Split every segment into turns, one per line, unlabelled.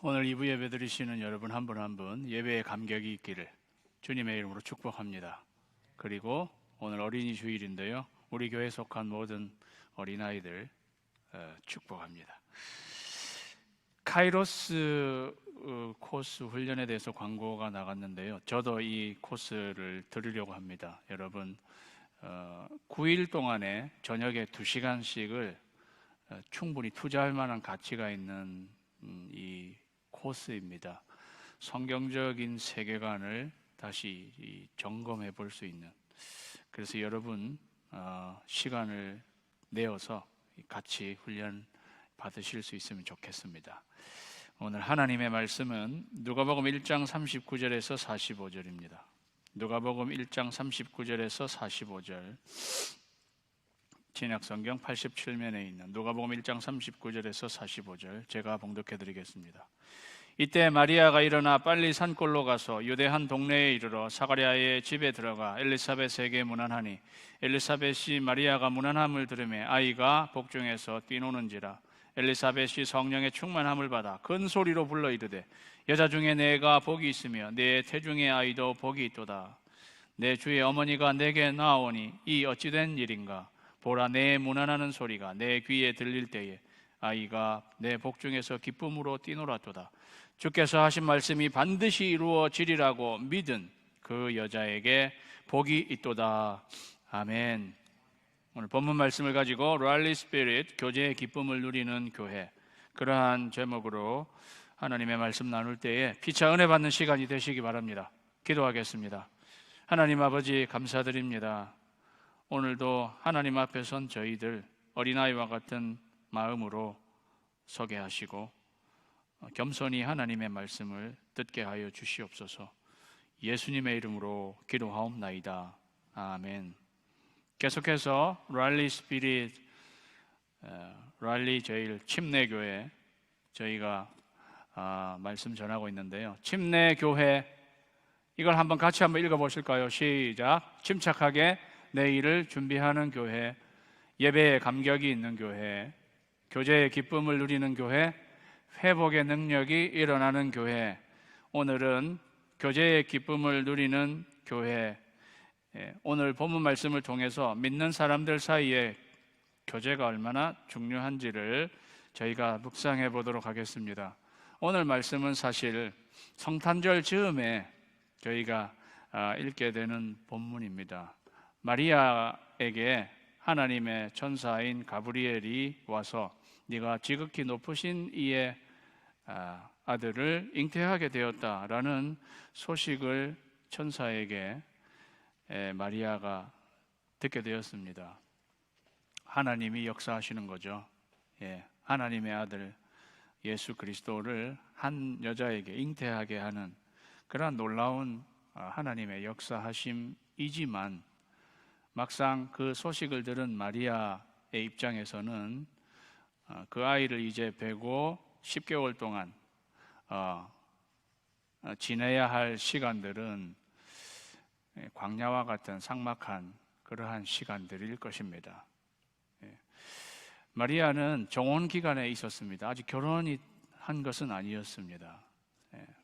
오늘 2부 예배 드리시는 여러분 한 분 한 분 예배에 감격이 있기를 주님의 이름으로 축복합니다. 그리고 오늘 어린이 주일인데요, 우리 교회에 속한 모든 어린아이들 축복합니다. 카이로스 코스 훈련에 대해서 광고가 나갔는데요, 저도 이 코스를 들으려고 합니다. 여러분 9일 동안에 저녁에 2시간씩을 충분히 투자할 만한 가치가 있는 이 코스입니다. 성경적인 세계관을 다시 점검해 볼 수 있는, 그래서 여러분 시간을 내어서 같이 훈련 받으실 수 있으면 좋겠습니다. 오늘 하나님의 말씀은 누가복음 1장 39절에서 45절입니다. 누가복음 1장 39절에서 45절, 진약성경 87면에 있는 누가복음 1장 39절에서 45절 제가 봉독해 드리겠습니다. 이때 마리아가 일어나 빨리 산골로 가서 유대 한 동네에 이르러 사가랴의 집에 들어가 엘리사벳에게 문안하니, 엘리사벳이 마리아가 문안함을 들으며 아이가 복중에서 뛰노는지라. 엘리사벳이 성령의 충만함을 받아 큰 소리로 불러 이르되, 여자 중에 내가 복이 있으며 내 태중의 아이도 복이 있도다. 내 주의 어머니가 내게 나오니 이 어찌된 일인가. 보라, 내 문안하는 소리가 내 귀에 들릴 때에 아이가 내 복중에서 기쁨으로 뛰놀았도다. 주께서 하신 말씀이 반드시 이루어지리라고 믿은 그 여자에게 복이 있도다. 아멘. 오늘 본문 말씀을 가지고 랄리 스피릿, 교제의 기쁨을 누리는 교회, 그러한 제목으로 하나님의 말씀 나눌 때에 피차 은혜 받는 시간이 되시기 바랍니다. 기도하겠습니다. 하나님 아버지, 감사드립니다. 오늘도 하나님 앞에 선 저희들 어린아이와 같은 마음으로 서게 하시고 겸손히 하나님의 말씀을 듣게 하여 주시옵소서. 예수님의 이름으로 기도하옵나이다. 아멘. 계속해서 랄리 스피릿, 랄리 제일 침례교회 저희가 말씀 전하고 있는데요, 침례교회, 이걸 한번 같이 한번 읽어보실까요? 시작. 침착하게 내일을 준비하는 교회, 예배에 감격이 있는 교회, 교제의 기쁨을 누리는 교회, 회복의 능력이 일어나는 교회. 오늘은 교제의 기쁨을 누리는 교회. 오늘 본문 말씀을 통해서 믿는 사람들 사이에 교제가 얼마나 중요한지를 저희가 묵상해 보도록 하겠습니다. 오늘 말씀은 사실 성탄절 즈음에 저희가 읽게 되는 본문입니다. 마리아에게 하나님의 천사인 가브리엘이 와서 네가 지극히 높으신 이의 아들을 잉태하게 되었다라는 소식을 천사에게 마리아가 듣게 되었습니다. 하나님이 역사하시는 거죠. 하나님의 아들 예수 그리스도를 한 여자에게 잉태하게 하는 그러한 놀라운 하나님의 역사하심이지만, 막상 그 소식을 들은 마리아의 입장에서는 그 아이를 이제 배고 10개월 동안 지내야 할 시간들은 광야와 같은 삭막한 그러한 시간들일 것입니다. 마리아는 정혼 기간에 있었습니다. 아직 결혼이 한 것은 아니었습니다.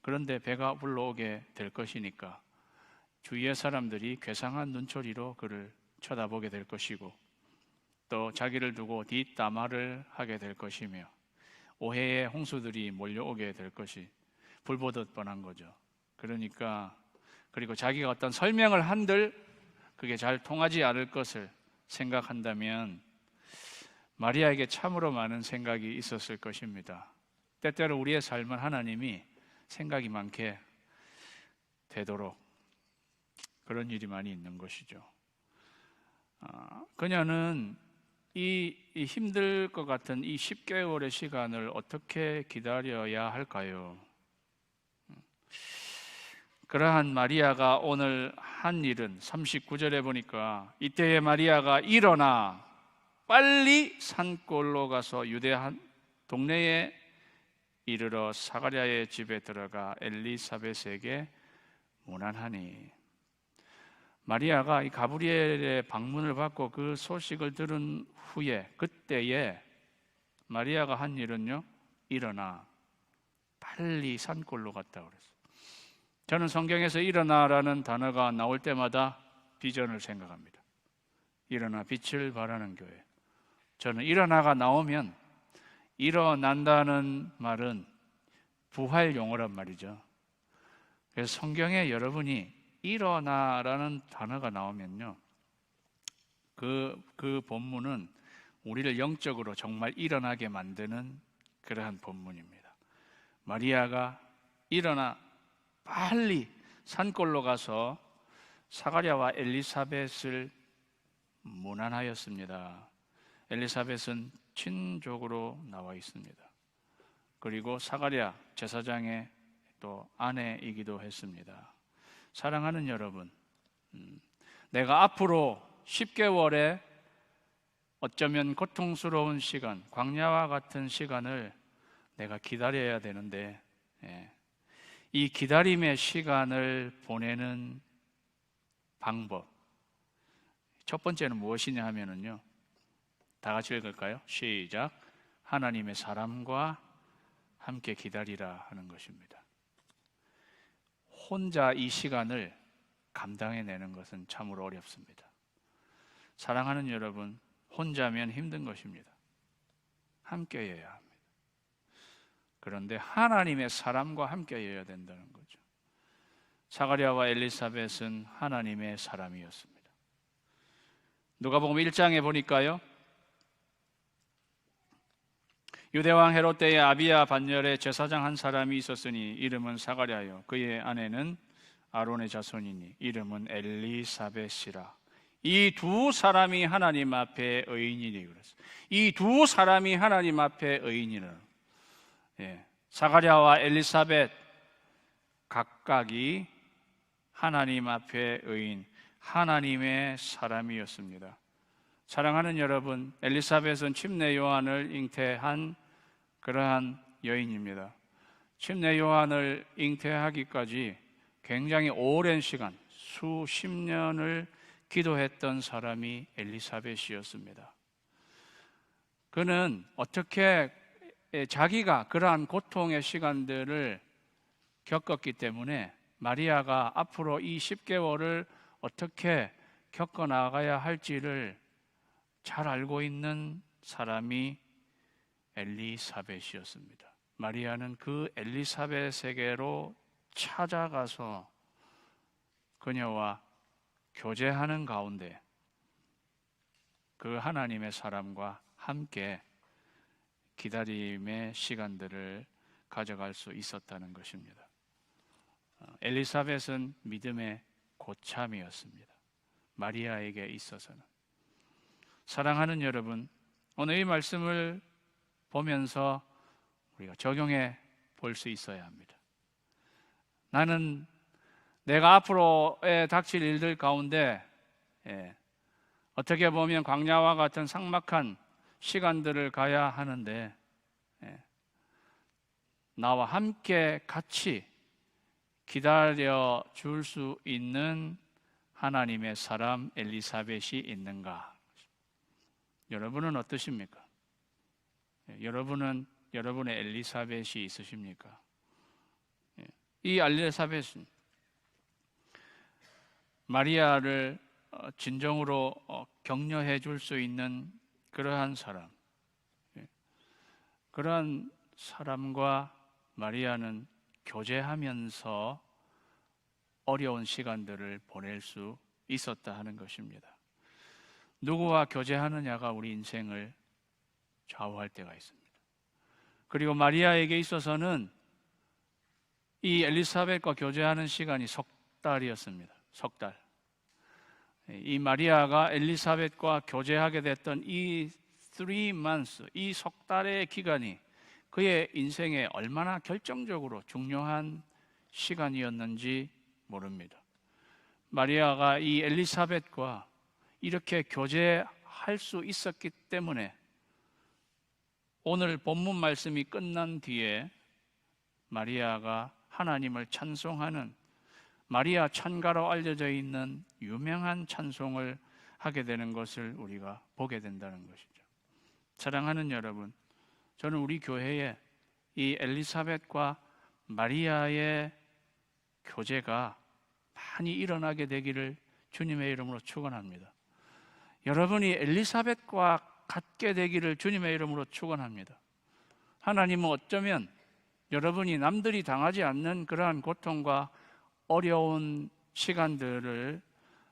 그런데 배가 불러오게 될 것이니까 주위의 사람들이 괴상한 눈초리로 그를 쳐다보게 될 것이고, 또 자기를 두고 뒷담화를 하게 될 것이며, 오해의 홍수들이 몰려오게 될 것이 불보듯 뻔한 거죠. 그리고 자기가 어떤 설명을 한들 그게 잘 통하지 않을 것을 생각한다면 마리아에게 참으로 많은 생각이 있었을 것입니다. 때때로 우리의 삶은 하나님이 생각이 많게 되도록 그런 일이 많이 있는 것이죠. 그녀는 이 힘들 것 같은 이 10개월의 시간을 어떻게 기다려야 할까요? 그러한 마리아가 오늘 한 일은 39절에 보니까, 이때에 마리아가 일어나 빨리 산골로 가서 유대 한 동네에 이르러 사가랴의 집에 들어가 엘리사벳에게 문안하니, 마리아가 이 가브리엘의 방문을 받고 그 소식을 들은 후에, 그때에 마리아가 한 일은요, 일어나 빨리 산골로 갔다 그랬어요. 저는 성경에서 일어나라는 단어가 나올 때마다 비전을 생각합니다. 일어나 빛을 발하는 교회. 저는 일어나가 나오면 일어난다는 말은 부활 용어란 말이죠. 그래서 성경에 여러분이 일어나라는 단어가 나오면요, 그 본문은 우리를 영적으로 정말 일어나게 만드는 그러한 본문입니다. 마리아가 일어나 빨리 산골로 가서 사가랴와 엘리사벳을 문안하였습니다. 엘리사벳은 친족으로 나와 있습니다. 그리고 사가랴 제사장의 또 아내이기도 했습니다. 사랑하는 여러분, 내가 앞으로 10개월의 어쩌면 고통스러운 시간, 광야와 같은 시간을 내가 기다려야 되는데, 이 기다림의 시간을 보내는 방법, 첫 번째는 무엇이냐 하면은요, 다 같이 읽을까요? 시작. 하나님의 사람과 함께 기다리라 하는 것입니다. 혼자 이 시간을 감당해내는 것은 참으로 어렵습니다. 사랑하는 여러분, 혼자면 힘든 것입니다. 함께여야 합니다. 그런데 하나님의 사람과 함께여야 된다는 거죠. 사가랴와 엘리사벳은 하나님의 사람이었습니다. 누가복음 1장에 보니까요, 유대왕 헤롯 때에 아비야 반열에 제사장 한 사람이 있었으니 이름은 사가랴요, 그의 아내는 아론의 자손이니 이름은 엘리사벳이라. 이 두 사람이 하나님 앞에 의인이니 그랬어요. 이 두 사람이 하나님 앞에 의인이라. 사가랴와 엘리사벳 각각이 하나님 앞에 의인, 하나님의 사람이었습니다. 사랑하는 여러분, 엘리사벳은 침례 요한을 잉태한 그러한 여인입니다. 침례 요한을 잉태하기까지 굉장히 오랜 시간, 수십 년을 기도했던 사람이 엘리사벳이었습니다. 그는 어떻게 자기가 그러한 고통의 시간들을 겪었기 때문에 마리아가 앞으로 이 10개월을 어떻게 겪어나가야 할지를 잘 알고 있는 사람이 엘리사벳이었습니다. 마리아는 그 엘리사벳에게로 찾아가서 그녀와 교제하는 가운데 그 하나님의 사람과 함께 기다림의 시간들을 가져갈 수 있었다는 것입니다. 엘리사벳은 믿음의 고참이었습니다. 마리아에게 있어서는. 사랑하는 여러분, 오늘 이 말씀을 보면서 우리가 적용해 볼 수 있어야 합니다. 나는 내가 앞으로에 닥칠 일들 가운데 어떻게 보면 광야와 같은 삭막한 시간들을 가야 하는데 나와 함께 같이 기다려 줄 수 있는 하나님의 사람 엘리사벳이 있는가? 여러분은 어떠십니까? 여러분은 여러분의 엘리사벳이 있으십니까? 이 엘리사벳은 마리아를 진정으로 격려해 줄 수 있는 그러한 사람, 그러한 사람과 마리아는 교제하면서 어려운 시간들을 보낼 수 있었다 하는 것입니다. 누구와 교제하느냐가 우리 인생을 좌우할 때가 있습니다. 그리고 마리아에게 있어서는 이 엘리사벳과 교제하는 시간이 석 달이었습니다. 석 달. 이 마리아가 엘리사벳과 교제하게 됐던 이 3 months, 이 석 달의 기간이 그의 인생에 얼마나 결정적으로 중요한 시간이었는지 모릅니다. 마리아가 이 엘리사벳과 이렇게 교제할 수 있었기 때문에 오늘 본문 말씀이 끝난 뒤에 마리아가 하나님을 찬송하는 마리아 찬가로 알려져 있는 유명한 찬송을 하게 되는 것을 우리가 보게 된다는 것이죠. 사랑하는 여러분, 저는 우리 교회에 이 엘리사벳과 마리아의 교제가 많이 일어나게 되기를 주님의 이름으로 축원합니다. 여러분이 엘리사벳과 같게 되기를 주님의 이름으로 축원합니다. 하나님은 어쩌면 여러분이 남들이 당하지 않는 그러한 고통과 어려운 시간들을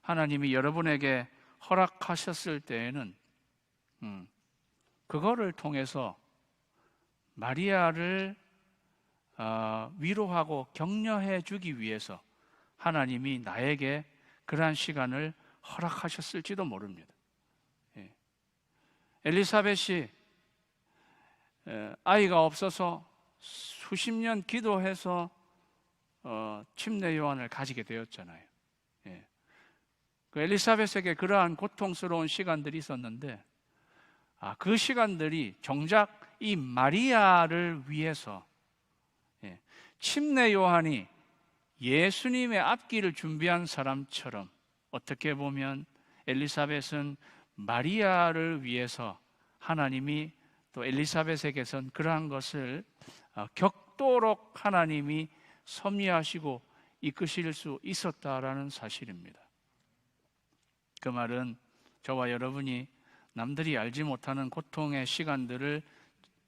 하나님이 여러분에게 허락하셨을 때에는 그거를 통해서 마리아를 위로하고 격려해 주기 위해서 하나님이 나에게 그러한 시간을 허락하셨을지도 모릅니다. 엘리사벳이 아이가 없어서 수십 년 기도해서 침례 요한을 가지게 되었잖아요. 그 엘리사벳에게 그러한 고통스러운 시간들이 있었는데 그 시간들이 정작 이 마리아를 위해서 침례 요한이 예수님의 앞길을 준비한 사람처럼 어떻게 보면 엘리사벳은 마리아를 위해서 하나님이 또 엘리사벳에게선 그러한 것을 겪도록 하나님이 섭리하시고 이끄실 수 있었다라는 사실입니다. 그 말은 저와 여러분이 남들이 알지 못하는 고통의 시간들을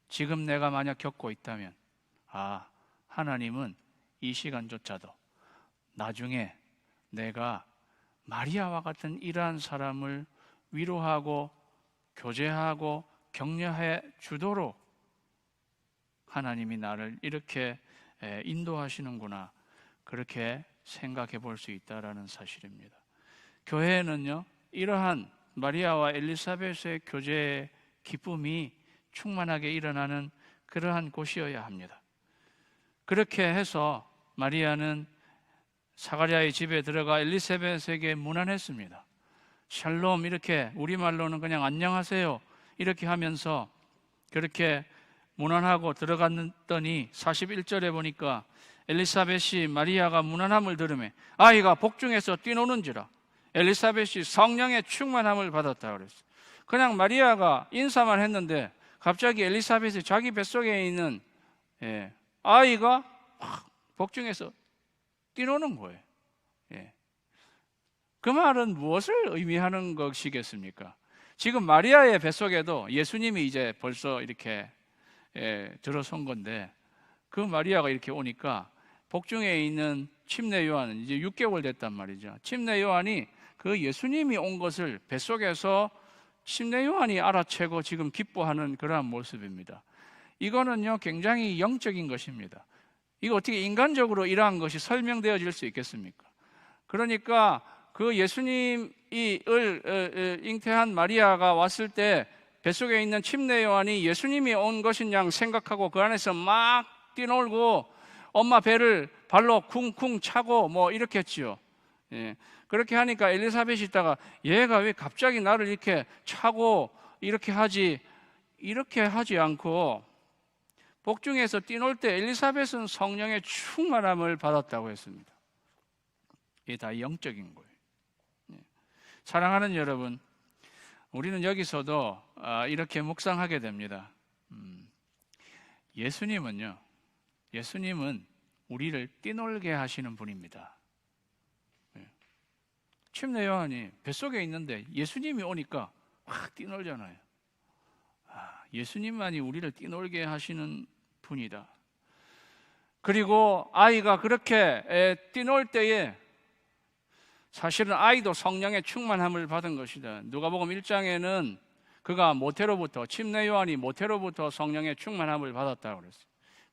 지금 내가 만약 겪고 있다면 하나님은 이 시간조차도 나중에 내가 마리아와 같은 이러한 사람을 위로하고 교제하고 격려해 주도록 하나님이 나를 이렇게 인도하시는구나, 그렇게 생각해 볼 수 있다라는 사실입니다. 교회는요, 이러한 마리아와 엘리사벳의 교제의 기쁨이 충만하게 일어나는 그러한 곳이어야 합니다. 그렇게 해서 마리아는 사가랴의 집에 들어가 엘리사벳에게 문안했습니다. 샬롬, 이렇게 우리말로는 그냥 안녕하세요 이렇게 하면서 그렇게 문안하고 들어갔더니 41절에 보니까 엘리사벳이 마리아가 문안함을 들으며 아이가 복중에서 뛰노는지라 엘리사벳이 성령의 충만함을 받았다 그랬어요. 그냥 마리아가 인사만 했는데 갑자기 엘리사벳이 자기 뱃속에 있는 아이가 복중에서 뛰노는 거예요. 그 말은 무엇을 의미하는 것이겠습니까? 지금 마리아의 뱃속에도 예수님이 이제 벌써 이렇게 들어선 건데 그 마리아가 이렇게 오니까 복중에 있는 침례 요한은 이제 6개월 됐단 말이죠. 침례 요한이 그 예수님이 온 것을 뱃속에서 침례 요한이 알아채고 지금 기뻐하는 그러한 모습입니다. 이거는요 굉장히 영적인 것입니다. 이거 어떻게 인간적으로 이러한 것이 설명되어질 수 있겠습니까? 그러니까 그 예수님을 잉태한 마리아가 왔을 때 뱃속에 있는 침례 요한이 예수님이 온 것인 양 생각하고 그 안에서 막 뛰놀고 엄마 배를 발로 쿵쿵 차고 뭐 이렇게 했지요. 그렇게 하니까 엘리사벳이 있다가 얘가 왜 갑자기 나를 이렇게 차고 이렇게 하지, 이렇게 하지 않고 복중에서 뛰놀 때 엘리사벳은 성령의 충만함을 받았다고 했습니다. 이게 다 영적인 거예요. 사랑하는 여러분, 우리는 여기서도 이렇게 묵상하게 됩니다. 예수님은 우리를 뛰놀게 하시는 분입니다. 침례 요한이 뱃속에 있는데 예수님이 오니까 확 뛰놀잖아요. 예수님만이 우리를 뛰놀게 하시는 분이다. 그리고 아이가 그렇게 뛰놀 때에 사실은 아이도 성령의 충만함을 받은 것이다. 누가복음 1장에는 그가 모태로부터, 침례 요한이 모태로부터 성령의 충만함을 받았다고 그랬어요.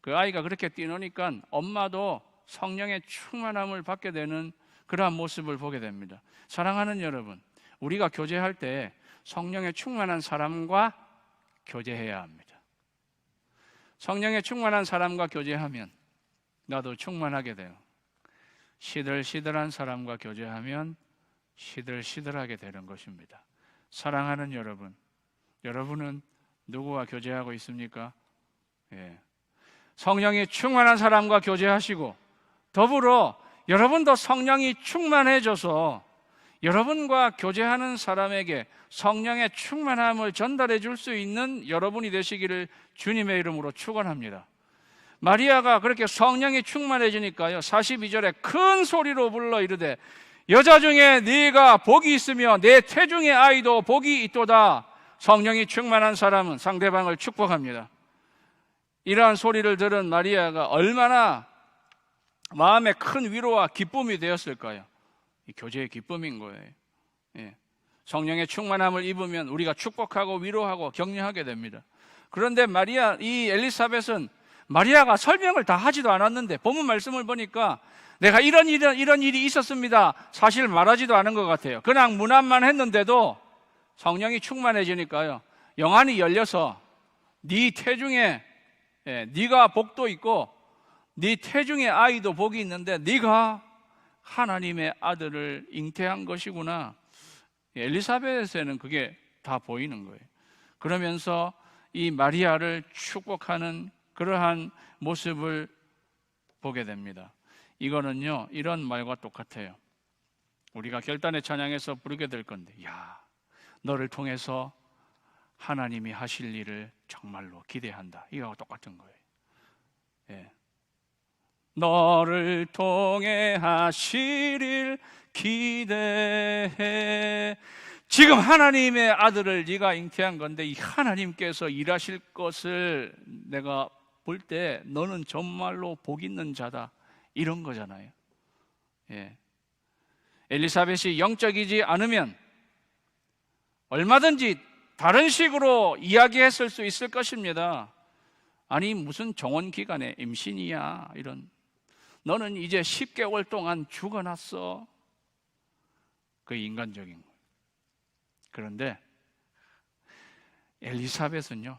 그 아이가 그렇게 뛰노니까 엄마도 성령의 충만함을 받게 되는 그러한 모습을 보게 됩니다. 사랑하는 여러분, 우리가 교제할 때 성령의 충만한 사람과 교제해야 합니다. 성령의 충만한 사람과 교제하면 나도 충만하게 돼요. 시들시들한 사람과 교제하면 시들시들하게 되는 것입니다. 사랑하는 여러분, 여러분은 누구와 교제하고 있습니까? 성령이 충만한 사람과 교제하시고 더불어 여러분도 성령이 충만해져서 여러분과 교제하는 사람에게 성령의 충만함을 전달해 줄 수 있는 여러분이 되시기를 주님의 이름으로 축원합니다. 마리아가 그렇게 성령이 충만해지니까요, 42절에 큰 소리로 불러 이르되 여자 중에 네가 복이 있으며 내 태중의 아이도 복이 있도다. 성령이 충만한 사람은 상대방을 축복합니다. 이러한 소리를 들은 마리아가 얼마나 마음에 큰 위로와 기쁨이 되었을까요? 이 교제의 기쁨인 거예요. 예. 성령의 충만함을 입으면 우리가 축복하고 위로하고 격려하게 됩니다. 그런데 이 엘리사벳은 마리아가 설명을 다 하지도 않았는데, 본문 말씀을 보니까 내가 이런 일이 있었습니다, 사실 말하지도 않은 것 같아요. 그냥 문안만 했는데도 성령이 충만해지니까요, 영안이 열려서 네 태중에 네가 복도 있고 네 태중에 아이도 복이 있는데 네가 하나님의 아들을 잉태한 것이구나. 엘리사벳에는 그게 다 보이는 거예요. 그러면서 이 마리아를 축복하는 그러한 모습을 보게 됩니다. 이거는요, 이런 말과 똑같아요. 우리가 결단의 찬양에서 부르게 될 건데, 야, 너를 통해서 하나님이 하실 일을 정말로 기대한다. 이거하고 똑같은 거예요. 예. 너를 통해 하실 일 기대해. 지금 하나님의 아들을 네가 잉태한 건데 이 하나님께서 일하실 것을 내가 볼 때 너는 정말로 복 있는 자다, 이런 거잖아요. 예. 엘리사벳이 영적이지 않으면 얼마든지 다른 식으로 이야기했을 수 있을 것입니다. 아니 무슨 정원기간에 임신이야, 이런. 너는 이제 10개월 동안 죽어놨어. 그 인간적인 거예요. 그런데 엘리사벳은요,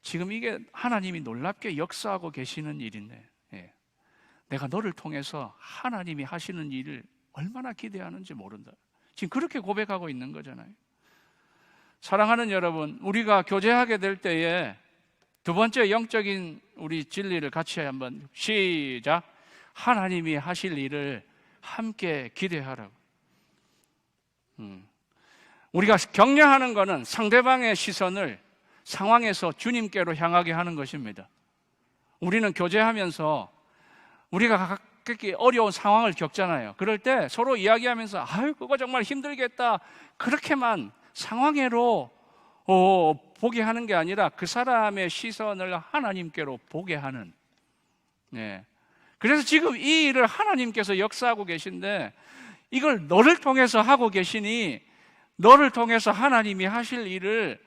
지금 이게 하나님이 놀랍게 역사하고 계시는 일인데, 내가 너를 통해서 하나님이 하시는 일을 얼마나 기대하는지 모른다. 지금 그렇게 고백하고 있는 거잖아요. 사랑하는 여러분, 우리가 교제하게 될 때에 두 번째 영적인 우리 진리를 같이 한번 시작. 하나님이 하실 일을 함께 기대하라고. 우리가 격려하는 것은 상대방의 시선을 상황에서 주님께로 향하게 하는 것입니다. 우리는 교제하면서 우리가 각기 어려운 상황을 겪잖아요. 그럴 때 서로 이야기하면서 아유 그거 정말 힘들겠다, 그렇게만 상황으로 보게 하는 게 아니라 그 사람의 시선을 하나님께로 보게 하는. 그래서 지금 이 일을 하나님께서 역사하고 계신데 이걸 너를 통해서 하고 계시니 너를 통해서 하나님이 하실 일을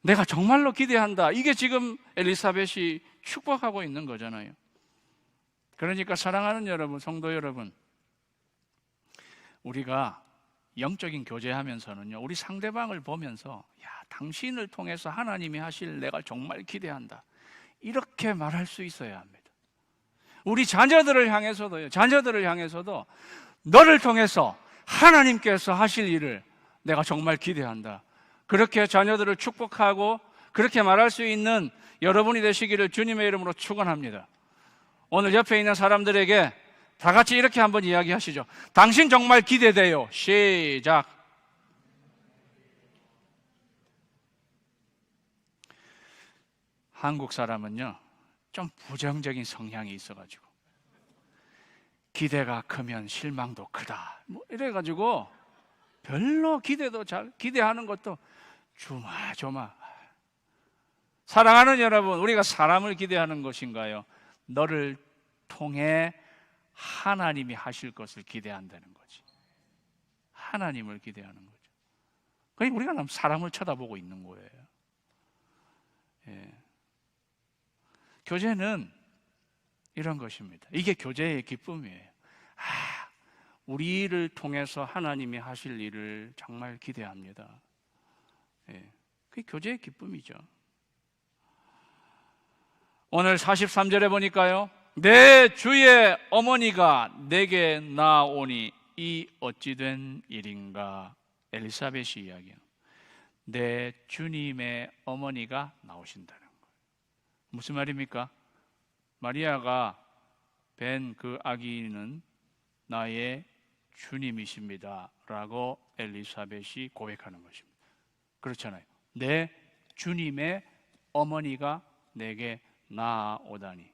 내가 정말로 기대한다. 이게 지금 엘리사벳이 축복하고 있는 거잖아요. 그러니까 사랑하는 여러분, 성도 여러분, 우리가 영적인 교제하면서는요, 우리 상대방을 보면서 야, 당신을 통해서 하나님이 하실 내가 정말 기대한다, 이렇게 말할 수 있어야 합니다. 우리 자녀들을 향해서도 너를 통해서 하나님께서 하실 일을 내가 정말 기대한다, 그렇게 자녀들을 축복하고 그렇게 말할 수 있는 여러분이 되시기를 주님의 이름으로 축원합니다. 오늘 옆에 있는 사람들에게 다 같이 이렇게 한번 이야기하시죠. 당신 정말 기대돼요. 시작. 한국 사람은요, 좀 부정적인 성향이 있어가지고 기대가 크면 실망도 크다, 이래가지고 별로 기대하는 것도 조마조마. 사랑하는 여러분, 우리가 사람을 기대하는 것인가요? 너를 통해 하나님이 하실 것을 기대한다는 거지. 하나님을 기대하는 거죠. 그러니까 우리가 사람을 쳐다보고 있는 거예요. 교제는 이런 것입니다. 이게 교제의 기쁨이에요. 우리를 통해서 하나님이 하실 일을 정말 기대합니다. 그게 교제의 기쁨이죠. 오늘 43절에 보니까요, 내 주의 어머니가 내게 나오니 이 어찌된 일인가. 엘리사벳이 이야기해요. 내 주님의 어머니가 나오신다는 거예요. 무슨 말입니까? 마리아가 뵌 그 아기는 나의 주님이십니다 라고 엘리사벳이 고백하는 것입니다. 그렇잖아요. 내 주님의 어머니가 내게 나아오다니.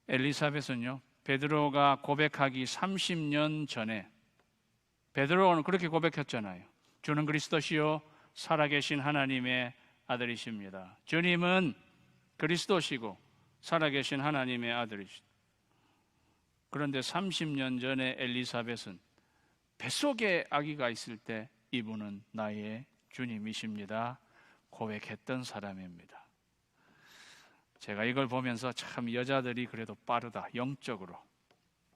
엘리사벳은요, 베드로가 고백하기 30년 전에 베드로는 그렇게 고백했잖아요. 주는 그리스도시요 살아계신 하나님의 아들이십니다. 주님은 그리스도시고 살아계신 하나님의 아들이십니다. 그런데 30년 전에 엘리사벳은 뱃속에 아기가 있을 때 이분은 나의 주님이십니다 고백했던 사람입니다. 제가 이걸 보면서 참 여자들이 그래도 빠르다, 영적으로.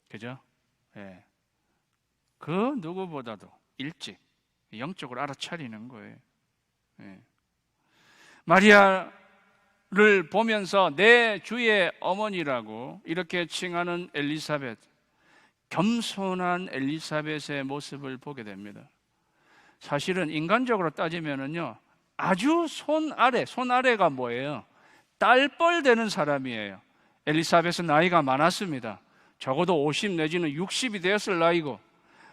그죠? 예. 그 누구보다도 일찍 영적으로 알아차리는 거예요. 예. 마리아를 보면서 내 주의 어머니라고 이렇게 칭하는 엘리사벳, 겸손한 엘리사벳의 모습을 보게 됩니다. 사실은 인간적으로 따지면은요, 아주 손 아래가 뭐예요? 딸뻘 되는 사람이에요. 엘리사벳은 나이가 많았습니다. 적어도 50 내지는 60이 되었을 나이고,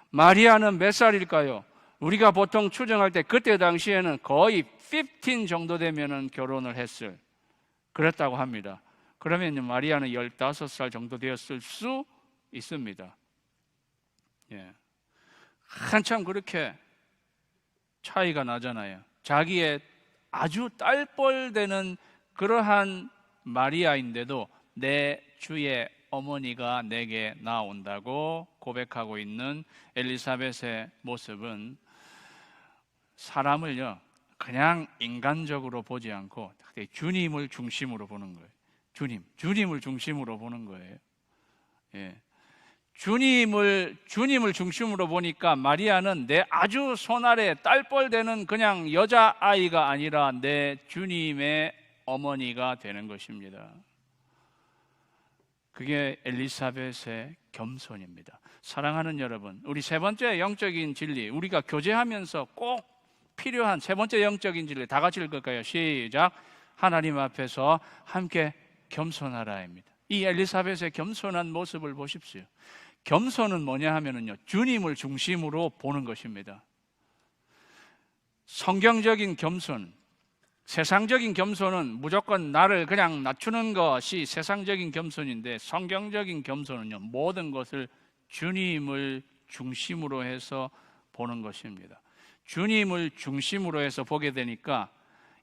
마리아는 몇 살일까요? 우리가 보통 추정할 때 그때 당시에는 거의 15 정도 되면은 결혼을 했을, 그랬다고 합니다. 그러면 마리아는 15살 정도 되었을 수 있습니다. 예. 한참 그렇게 차이가 나잖아요. 자기의 아주 딸뻘 되는 그러한 마리아인데도 내 주의 어머니가 내게 나온다고 고백하고 있는 엘리사벳의 모습은 사람을요, 그냥 인간적으로 보지 않고 주님을 중심으로 보는 거예요. 주님을 중심으로 보는 거예요. 예. 주님을 중심으로 보니까 마리아는 내 아주 손아래 딸뻘 되는 그냥 여자아이가 아니라 내 주님의 어머니가 되는 것입니다. 그게 엘리사벳의 겸손입니다. 사랑하는 여러분, 우리 세 번째 영적인 진리, 우리가 교제하면서 꼭 필요한 세 번째 영적인 진리 다 같이 읽을까요? 시작. 하나님 앞에서 함께 겸손하라입니다. 이 엘리사벳의 겸손한 모습을 보십시오. 겸손은 뭐냐 하면은요, 주님을 중심으로 보는 것입니다. 성경적인 겸손, 세상적인 겸손은 무조건 나를 그냥 낮추는 것이 세상적인 겸손인데, 성경적인 겸손은요, 모든 것을 주님을 중심으로 해서 보는 것입니다. 주님을 중심으로 해서 보게 되니까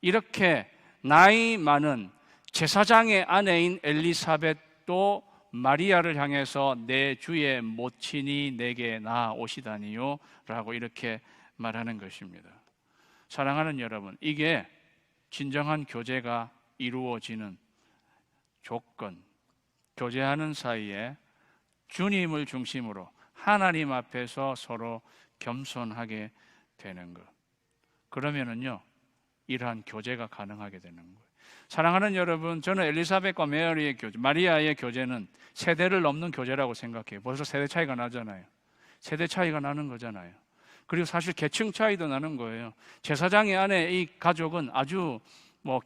이렇게 나이 많은 제사장의 아내인 엘리사벳도 마리아를 향해서 내 주의 모친이 내게 나아오시다니요 라고 이렇게 말하는 것입니다. 사랑하는 여러분, 이게 진정한 교제가 이루어지는 조건, 교제하는 사이에 주님을 중심으로 하나님 앞에서 서로 겸손하게 되는 것. 그러면은요, 이러한 교제가 가능하게 되는 거예요. 사랑하는 여러분, 저는 엘리사벳과 메아리의 교제, 마리아의 교제는 세대를 넘는 교제라고 생각해요. 벌써 세대 차이가 나잖아요. 세대 차이가 나는 거잖아요. 그리고 사실 계층 차이도 나는 거예요. 제사장의 아내 이 가족은 아주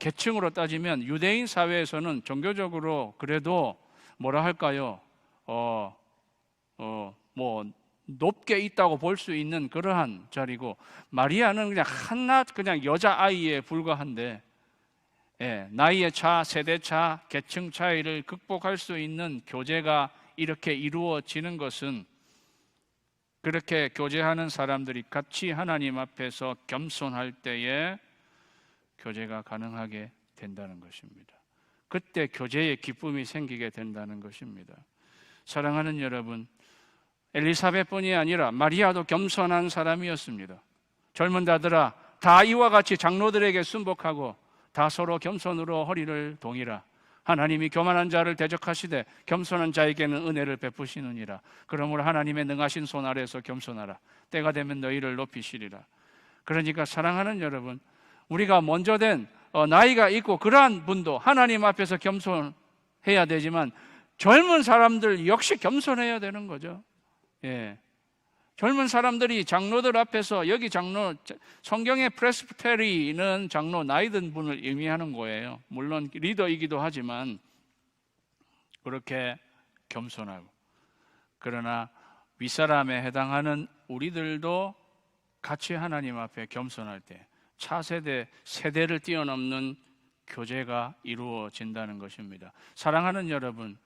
계층으로 따지면 유대인 사회에서는 종교적으로 그래도 뭐라 할까요? 높게 있다고 볼 수 있는 그러한 자리고, 마리아는 그냥 한낱 그냥 여자아이에 불과한데, 나이의 차, 세대 차, 계층 차이를 극복할 수 있는 교제가 이렇게 이루어지는 것은 그렇게 교제하는 사람들이 같이 하나님 앞에서 겸손할 때에 교제가 가능하게 된다는 것입니다. 그때 교제의 기쁨이 생기게 된다는 것입니다. 사랑하는 여러분, 엘리사벳뿐이 아니라 마리아도 겸손한 사람이었습니다. 젊은 자들아, 다 이와 같이 장로들에게 순복하고 다 서로 겸손으로 허리를 동이라. 하나님이 교만한 자를 대적하시되 겸손한 자에게는 은혜를 베푸시느니라. 그러므로 하나님의 능하신 손 아래에서 겸손하라. 때가 되면 너희를 높이시리라. 그러니까 사랑하는 여러분, 우리가 먼저 된 나이가 있고 그러한 분도 하나님 앞에서 겸손해야 되지만 젊은 사람들 역시 겸손해야 되는 거죠. 젊은 사람들이 장로들 앞에서, 여기 장로, 성경의 프레스비테리는 장로, 나이 든 분을 의미하는 거예요. 물론 리더이기도 하지만 그렇게 겸손하고, 그러나 윗사람에 해당하는 우리들도 같이 하나님 앞에 겸손할 때 차세대, 세대를 뛰어넘는 교제가 이루어진다는 것입니다. 사랑하는 여러분,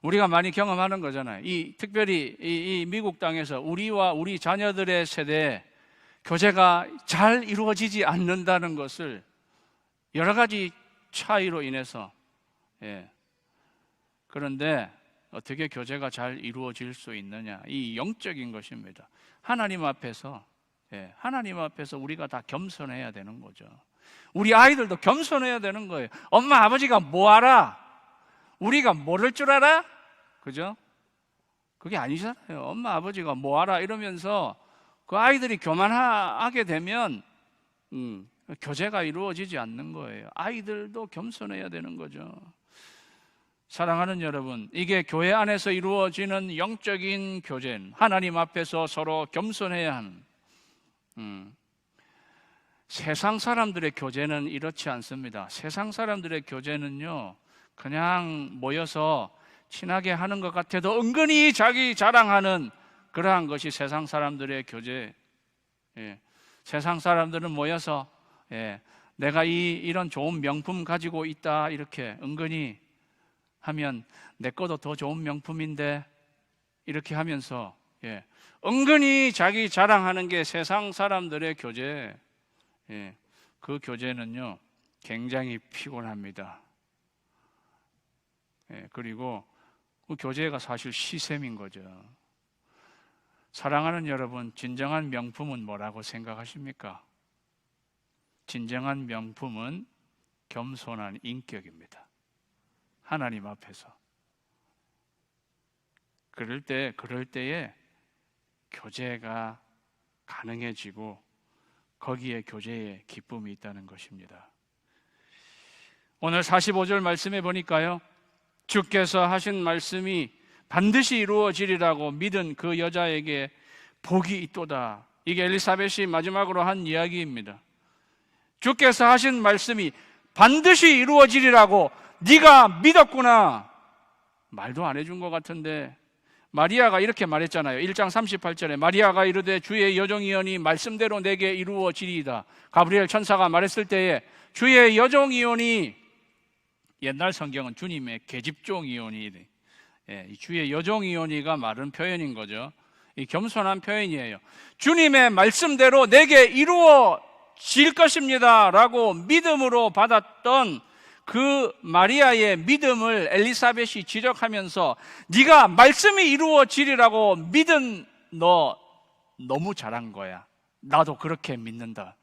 우리가 많이 경험하는 거잖아요. 특별히 이 미국 땅에서 우리와 우리 자녀들의 세대에 교제가 잘 이루어지지 않는다는 것을 여러 가지 차이로 인해서, 그런데 어떻게 교제가 잘 이루어질 수 있느냐? 이 영적인 것입니다. 하나님 앞에서 우리가 다 겸손해야 되는 거죠. 우리 아이들도 겸손해야 되는 거예요. 엄마 아버지가 뭐 알아? 우리가 모를 줄 알아? 그죠? 그게 아니잖아요. 엄마 아버지가 뭐 알아? 이러면서 그 아이들이 교만하게 되면 교제가 이루어지지 않는 거예요. 아이들도 겸손해야 되는 거죠. 사랑하는 여러분, 이게 교회 안에서 이루어지는 영적인 교제는 하나님 앞에서 서로 겸손해야 하는, 세상 사람들의 교제는 이렇지 않습니다. 세상 사람들의 교제는요, 그냥 모여서 친하게 하는 것 같아도 은근히 자기 자랑하는 그러한 것이 세상 사람들의 교제. 세상 사람들은 모여서 내가 이런 좋은 명품 가지고 있다 이렇게 은근히 하면 내 거도 더 좋은 명품인데 이렇게 하면서 은근히 자기 자랑하는 게 세상 사람들의 교제. 그 교제는요 굉장히 피곤합니다. 그리고 그 교제가 사실 시샘인 거죠. 사랑하는 여러분, 진정한 명품은 뭐라고 생각하십니까? 진정한 명품은 겸손한 인격입니다. 하나님 앞에서. 그럴 때에 교제가 가능해지고 거기에 교제의 기쁨이 있다는 것입니다. 오늘 45절 말씀에 보니까요, 주께서 하신 말씀이 반드시 이루어지리라고 믿은 그 여자에게 복이 있도다. 이게 엘리사벳이 마지막으로 한 이야기입니다. 주께서 하신 말씀이 반드시 이루어지리라고 네가 믿었구나. 말도 안 해준 것 같은데 마리아가 이렇게 말했잖아요. 1장 38절에 마리아가 이르되 주의 여종이오니 말씀대로 내게 이루어지리이다. 가브리엘 천사가 말했을 때에 주의 여종이오니, 옛날 성경은 주님의 계집종이오니, 주의 여종이오니가 말은 표현인 거죠. 이 겸손한 표현이에요. 주님의 말씀대로 내게 이루어질 것입니다 라고 믿음으로 받았던 그 마리아의 믿음을 엘리사벳이 지적하면서 네가 말씀이 이루어지리라고 믿은 너 너무 잘한 거야. 나도 그렇게 믿는다.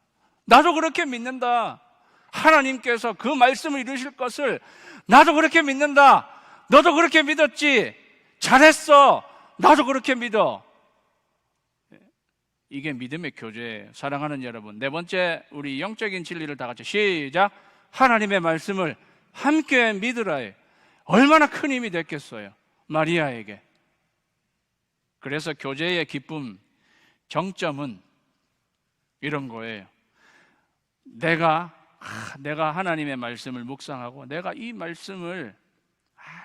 나도 그렇게 믿는다. 하나님께서 그 말씀을 이루실 것을 나도 그렇게 믿는다. 너도 그렇게 믿었지? 잘했어. 나도 그렇게 믿어. 이게 믿음의 교제예요. 사랑하는 여러분, 네 번째, 우리 영적인 진리를 다 같이 시작. 하나님의 말씀을 함께 믿으라에 얼마나 큰 힘이 됐겠어요, 마리아에게. 그래서 교제의 기쁨, 정점은 이런 거예요. 내가 하나님의 말씀을 묵상하고 내가 이 말씀을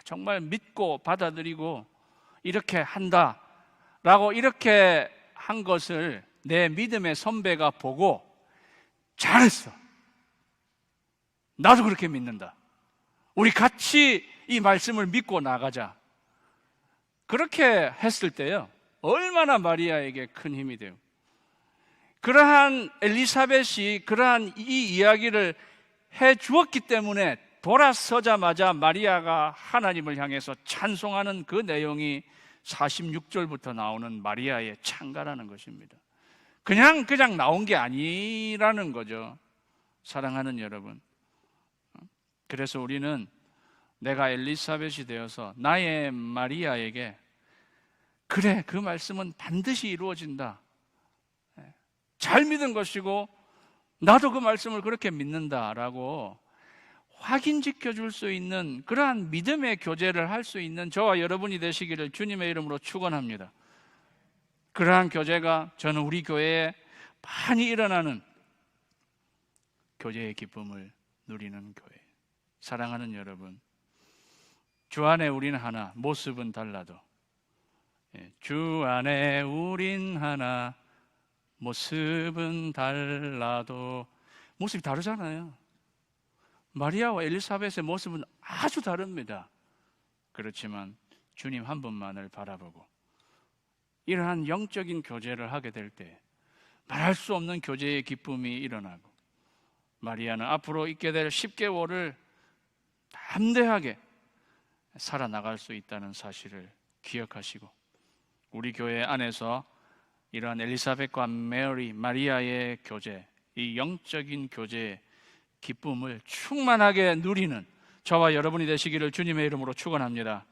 정말 믿고 받아들이고 이렇게 한다라고 이렇게 한 것을 내 믿음의 선배가 보고 잘했어. 나도 그렇게 믿는다. 우리 같이 이 말씀을 믿고 나가자. 그렇게 했을 때요, 얼마나 마리아에게 큰 힘이 돼요. 그러한 엘리사벳이 그러한 이 이야기를 해 주었기 때문에 돌아서자마자 마리아가 하나님을 향해서 찬송하는 그 내용이 46절부터 나오는 마리아의 찬가라는 것입니다. 그냥 나온 게 아니라는 거죠. 사랑하는 여러분, 그래서 우리는 내가 엘리사벳이 되어서 나의 마리아에게 그래, 그 말씀은 반드시 이루어진다, 잘 믿은 것이고 나도 그 말씀을 그렇게 믿는다라고 확인지켜 줄 수 있는 그러한 믿음의 교제를 할 수 있는 저와 여러분이 되시기를 주님의 이름으로 축원합니다. 그러한 교제가 저는 우리 교회에 많이 일어나는 교제의 기쁨을 누리는 교회. 사랑하는 여러분, 주 안에 우리는 하나, 모습은 달라도 주 안에 우린 하나, 모습은 달라도. 모습이 다르잖아요. 마리아와 엘리사벳의 모습은 아주 다릅니다. 그렇지만 주님 한 분만을 바라보고 이러한 영적인 교제를 하게 될 때 말할 수 없는 교제의 기쁨이 일어나고, 마리아는 앞으로 있게 될 10개월을 담대하게 살아나갈 수 있다는 사실을 기억하시고, 우리 교회 안에서 이러한 엘리사벳과 메리, 마리아의 교제, 이 영적인 교제의 기쁨을 충만하게 누리는 저와 여러분이 되시기를 주님의 이름으로 축원합니다.